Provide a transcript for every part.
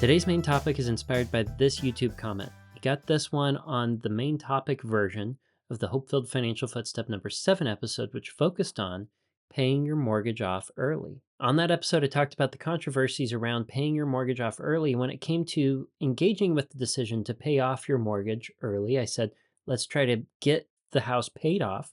Today's main topic is inspired by this YouTube comment. We got this one on the main topic version of the HopeFilled Financial Footstep number 7 episode, which focused on paying your mortgage off early. On that episode, I talked about the controversies around paying your mortgage off early. When it came to engaging with the decision to pay off your mortgage early, I said, let's try to get the house paid off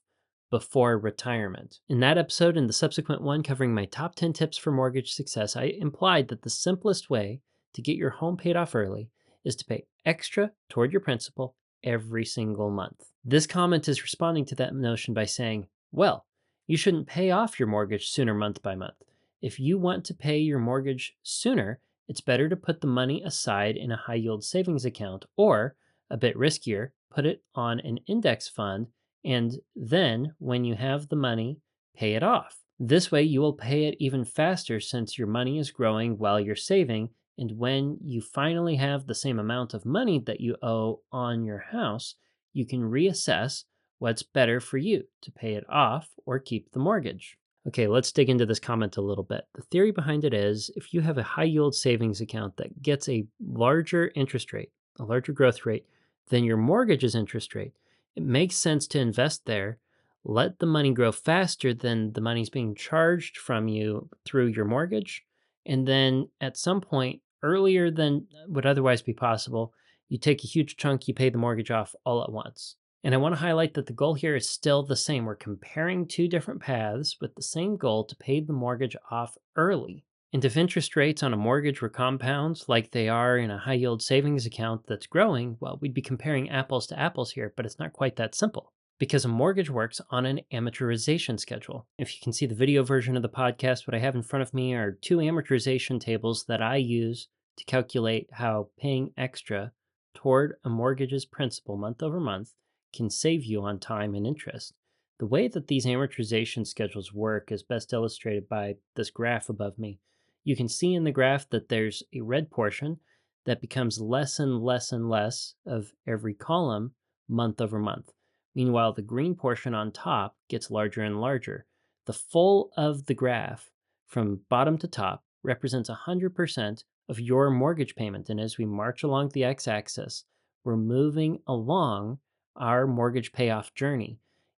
before retirement. In that episode and the subsequent one covering my top 10 tips for mortgage success, I implied that the simplest way to get your home paid off early is to pay extra toward your principal every single month. This comment is responding to that notion by saying, well, you shouldn't pay off your mortgage sooner month by month. If you want to pay your mortgage sooner, it's better to put the money aside in a high yield savings account or, a bit riskier, put it on an index fund and then when you have the money, pay it off. This way you will pay it even faster since your money is growing while you're saving, and when you finally have the same amount of money that you owe on your house, you can reassess what's better for you to pay it off or keep the mortgage. Okay, let's dig into this comment a little bit. The theory behind it is if you have a high yield savings account that gets a larger interest rate, a larger growth rate than your mortgage's interest rate, it makes sense to invest there, let the money grow faster than the money's being charged from you through your mortgage, and then at some point, earlier than would otherwise be possible, you take a huge chunk, you pay the mortgage off all at once. And I want to highlight that the goal here is still the same. We're comparing two different paths with the same goal to pay the mortgage off early. And if interest rates on a mortgage were compounds like they are in a high yield savings account that's growing, well, we'd be comparing apples to apples here, but it's not quite that simple because a mortgage works on an amortization schedule. If you can see the video version of the podcast, what I have in front of me are two amortization tables that I use to calculate how paying extra toward a mortgage's principal month over month can save you on time and interest. The way that these amortization schedules work is best illustrated by this graph above me. You can see in the graph that there's a red portion that becomes less and less and less of every column month over month. Meanwhile, the green portion on top gets larger and larger. The full of the graph from bottom to top represents 100% of your mortgage payment. And as we march along the x-axis, we're moving along our mortgage payoff journey.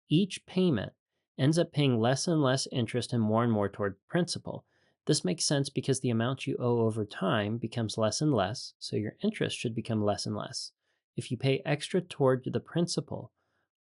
Each payment ends up paying less and less interest and more toward principal. This makes sense because the amount you owe over time becomes less and less, so your interest should become less and less. If you pay extra toward the principal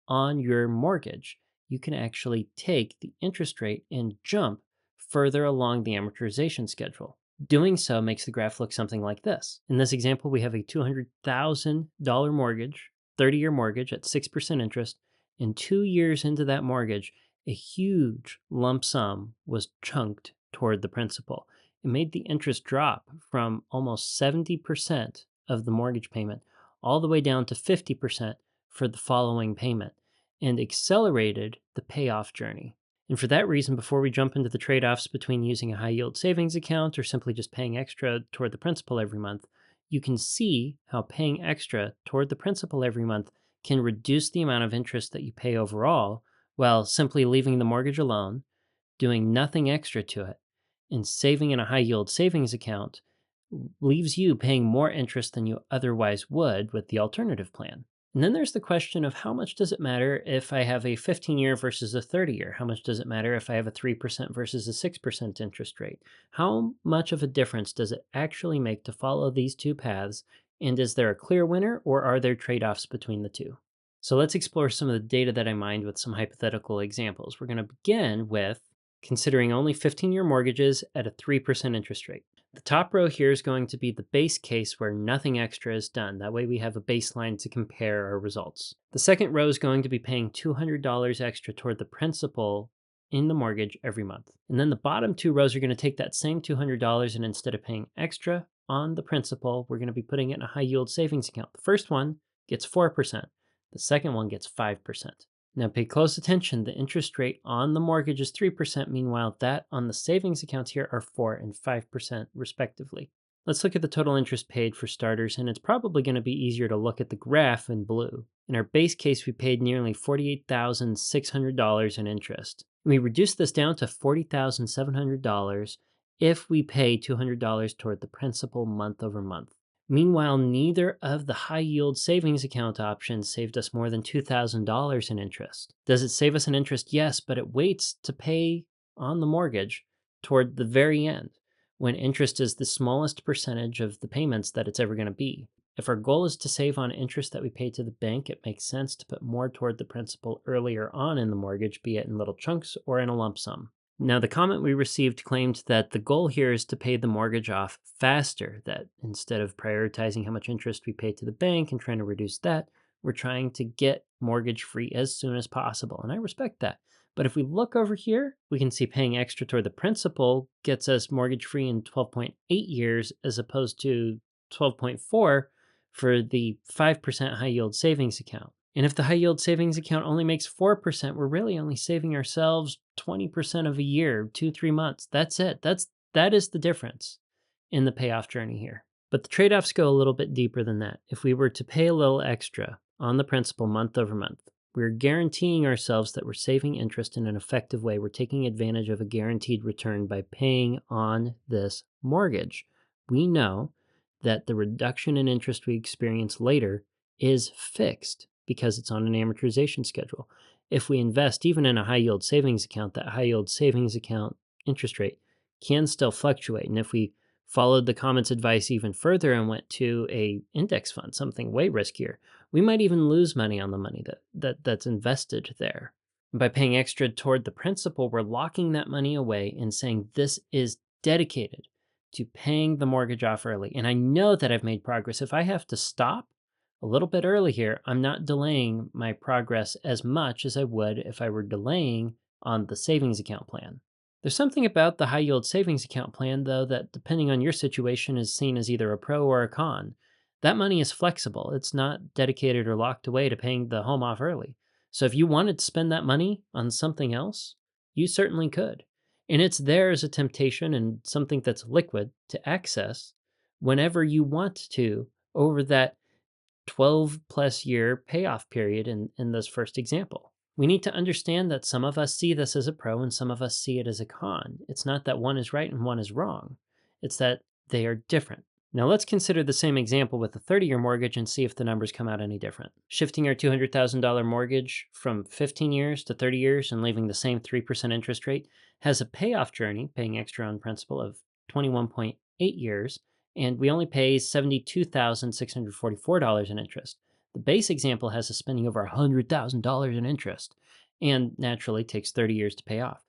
on your mortgage, you can actually take the interest rate and jump further along the amortization schedule. Doing so makes the graph look something like this. In this example, we have a $200,000 mortgage, 30-year mortgage at 6% interest, and 2 years into that mortgage, a huge lump sum was chunked toward the principal. It made the interest drop from almost 70% of the mortgage payment all the way down to 50% for the following payment and accelerated the payoff journey. And for that reason, before we jump into the trade-offs between using a high-yield savings account or simply just paying extra toward the principal every month, you can see how paying extra toward the principal every month can reduce the amount of interest that you pay overall while simply leaving the mortgage alone, doing nothing extra to it, and saving in a high-yield savings account leaves you paying more interest than you otherwise would with the alternative plan. And then there's the question of how much does it matter if I have a 15-year versus a 30-year? How much does it matter if I have a 3% versus a 6% interest rate? How much of a difference does it actually make to follow these two paths? And is there a clear winner or are there trade-offs between the two? So let's explore some of the data that I mined with some hypothetical examples. We're going to begin with considering only 15-year mortgages at a 3% interest rate. The top row here is going to be the base case where nothing extra is done. That way we have a baseline to compare our results. The second row is going to be paying $200 extra toward the principal in the mortgage every month. And then the bottom two rows are going to take that same $200 and instead of paying extra on the principal, we're going to be putting it in a high yield savings account. The first one gets 4%. The second one gets 5%. Now pay close attention, the interest rate on the mortgage is 3%, meanwhile that on the savings accounts here are 4 and 5% respectively. Let's look at the total interest paid for starters, and it's probably going to be easier to look at the graph in blue. In our base case, we paid nearly $48,600 in interest. We reduced this down to $40,700 if we pay $200 toward the principal month over month. Meanwhile, neither of the high yield savings account options saved us more than $2,000 in interest. Does it save us in interest? Yes, but it waits to pay on the mortgage toward the very end, when interest is the smallest percentage of the payments that it's ever going to be. If our goal is to save on interest that we pay to the bank, it makes sense to put more toward the principal earlier on in the mortgage, be it in little chunks or in a lump sum. Now, the comment we received claimed that the goal here is to pay the mortgage off faster, that instead of prioritizing how much interest we pay to the bank and trying to reduce that, we're trying to get mortgage free as soon as possible. And I respect that. But if we look over here, we can see paying extra toward the principal gets us mortgage free in 12.8 years as opposed to 12.4 for the 5% high yield savings account. And if the high yield savings account only makes 4%, we're really only saving ourselves 20% of a year, 2-3 months. That's it. That is the difference in the payoff journey here. But the trade-offs go a little bit deeper than that. If we were to pay a little extra on the principal month over month, we're guaranteeing ourselves that we're saving interest in an effective way. We're taking advantage of a guaranteed return by paying on this mortgage. We know that the reduction in interest we experience later is fixed because it's on an amortization schedule. If we invest even in a high yield savings account, that high yield savings account interest rate can still fluctuate. And if we followed the comment's advice even further and went to a index fund, something way riskier, we might even lose money on the money that's invested there. By paying extra toward the principal, we're locking that money away and saying this is dedicated to paying the mortgage off early. And I know that I've made progress. If I have to stop a little bit early here, I'm not delaying my progress as much as I would if I were delaying on the savings account plan. There's something about the high yield savings account plan, though, that depending on your situation is seen as either a pro or a con. That money is flexible. It's not dedicated or locked away to paying the home off early. So if you wanted to spend that money on something else, you certainly could. And it's there as a temptation and something that's liquid to access whenever you want to over that 12 plus year payoff period in this first example. We need to understand that some of us see this as a pro and some of us see it as a con. It's not that one is right and one is wrong. It's that they are different. Now let's consider the same example with a 30-year mortgage and see if the numbers come out any different. Shifting our $200,000 mortgage from 15 years to 30 years and leaving the same 3% interest rate has a payoff journey, paying extra on principal, of 21.8 years, and we only pay $72,644 in interest. The base example has us spending over $100,000 in interest and naturally takes 30 years to pay off.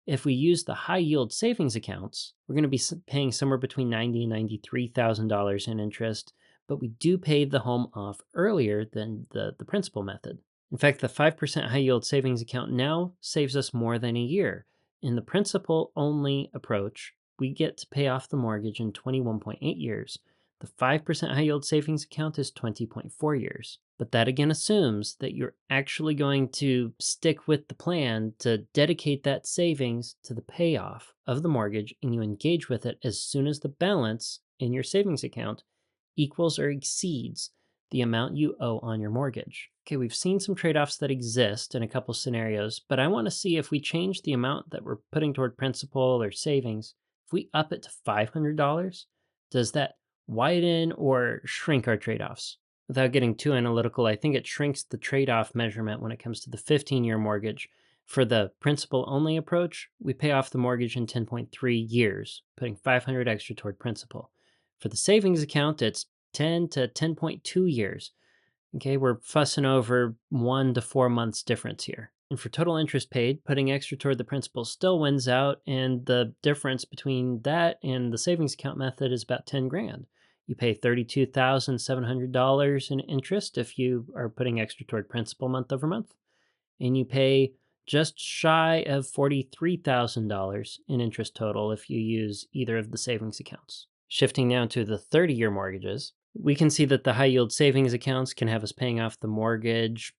If we use the high yield savings accounts, we're going to be paying somewhere between $90,000 and $93,000 in interest, but we do pay the home off earlier than the principal method. In fact, the 5% high yield savings account now saves us more than a year. In the principal only approach, we get to pay off the mortgage in 21.8 years. The 5% high yield savings account is 20.4 years. But that again assumes that you're actually going to stick with the plan to dedicate that savings to the payoff of the mortgage, and you engage with it as soon as the balance in your savings account equals or exceeds the amount you owe on your mortgage. Okay, we've seen some trade-offs that exist in a couple scenarios, but I want to see if we change the amount that we're putting toward principal or savings. If we up it to $500, does that widen or shrink our trade-offs? Without getting too analytical, I think it shrinks the trade-off measurement when it comes to the 15-year mortgage. For the principal-only approach, we pay off the mortgage in 10.3 years, putting $500 extra toward principal. For the savings account, it's 10 to 10.2 years. Okay, we're fussing over 1 to 4 months difference here. And for total interest paid, putting extra toward the principal still wins out, and the difference between that and the savings account method is about 10 grand. You pay $32,700 in interest if you are putting extra toward principal month over month, and you pay just shy of $43,000 in interest total if you use either of the savings accounts. Shifting now to the 30-year mortgages, we can see that the high yield savings accounts can have us paying off the mortgage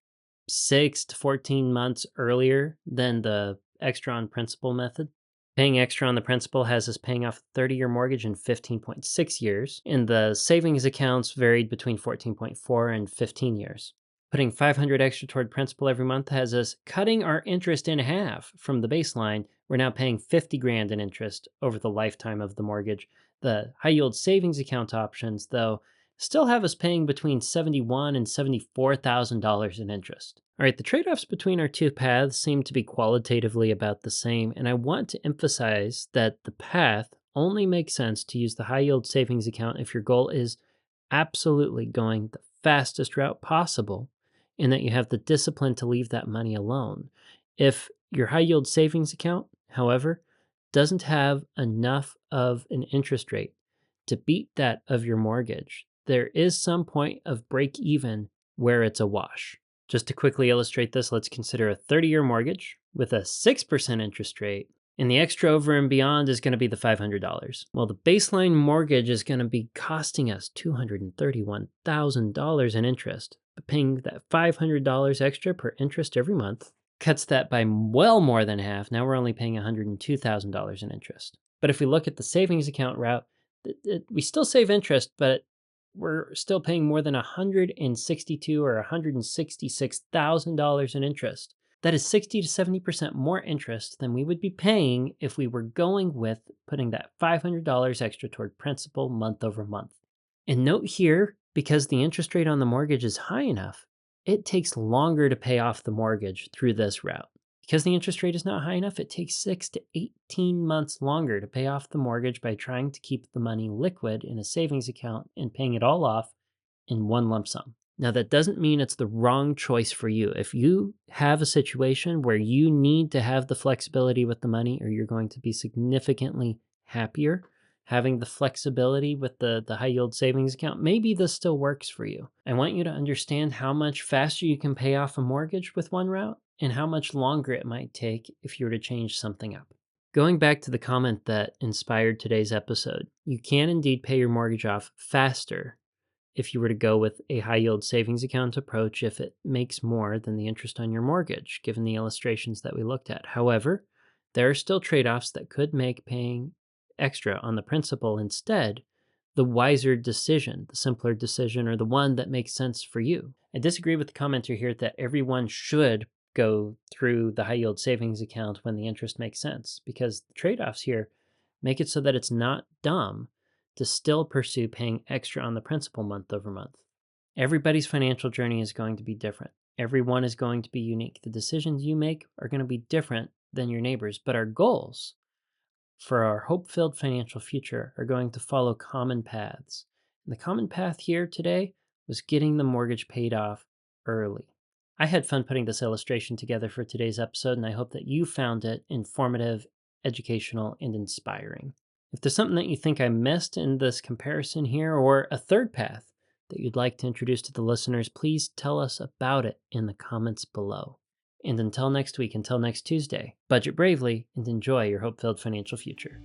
6 to 14 months earlier than the extra on principal method. Paying extra on the principal has us paying off a 30-year mortgage in 15.6 years, and the savings accounts varied between 14.4 and 15 years. Putting 500 extra toward principal every month has us cutting our interest in half from the baseline. We're now paying 50 grand in interest over the lifetime of the mortgage. The high yield savings account options, though, still have us paying between $71,000 and $74,000 in interest. All right, the trade-offs between our two paths seem to be qualitatively about the same, and I want to emphasize that the path only makes sense to use the high yield savings account if your goal is absolutely going the fastest route possible and that you have the discipline to leave that money alone. If your high yield savings account, however, doesn't have enough of an interest rate to beat that of your mortgage, there is some point of break even where it's a wash. Just to quickly illustrate this, let's consider a 30-year mortgage with a 6% interest rate, and the extra over and beyond is going to be the $500. Well, the baseline mortgage is going to be costing us $231,000 in interest, but paying that $500 extra per interest every month cuts that by well more than half. Now we're only paying $102,000 in interest. But if we look at the savings account route, we still save interest, but we're still paying more than $162,000 or $166,000 in interest. That is 60 to 70% more interest than we would be paying if we were going with putting that $500 extra toward principal month over month. And note here, because the interest rate on the mortgage is high enough, it takes longer to pay off the mortgage through this route. Because the interest rate is not high enough, it takes 6 to 18 months longer to pay off the mortgage by trying to keep the money liquid in a savings account and paying it all off in one lump sum. Now, that doesn't mean it's the wrong choice for you. If you have a situation where you need to have the flexibility with the money, or you're going to be significantly happier having the flexibility with the high yield savings account, maybe this still works for you. I want you to understand how much faster you can pay off a mortgage with one route and how much longer it might take if you were to change something up. Going back to the comment that inspired today's episode, you can indeed pay your mortgage off faster if you were to go with a high yield savings account approach if it makes more than the interest on your mortgage, given the illustrations that we looked at. However, there are still trade-offs that could make paying extra on the principal instead the wiser decision, the simpler decision, or the one that makes sense for you. I disagree with the commenter here that everyone should go through the high yield savings account when the interest makes sense, because the trade-offs here make it so that it's not dumb to still pursue paying extra on the principal month over month. Everybody's financial journey is going to be different. Everyone is going to be unique. The decisions you make are going to be different than your neighbors, but our goals for our hope-filled financial future are going to follow common paths. And the common path here today was getting the mortgage paid off early. I had fun putting this illustration together for today's episode, and I hope that you found it informative, educational, and inspiring. If there's something that you think I missed in this comparison here, or a third path that you'd like to introduce to the listeners, please tell us about it in the comments below. And until next week, until next Tuesday, budget bravely and enjoy your hope-filled financial future.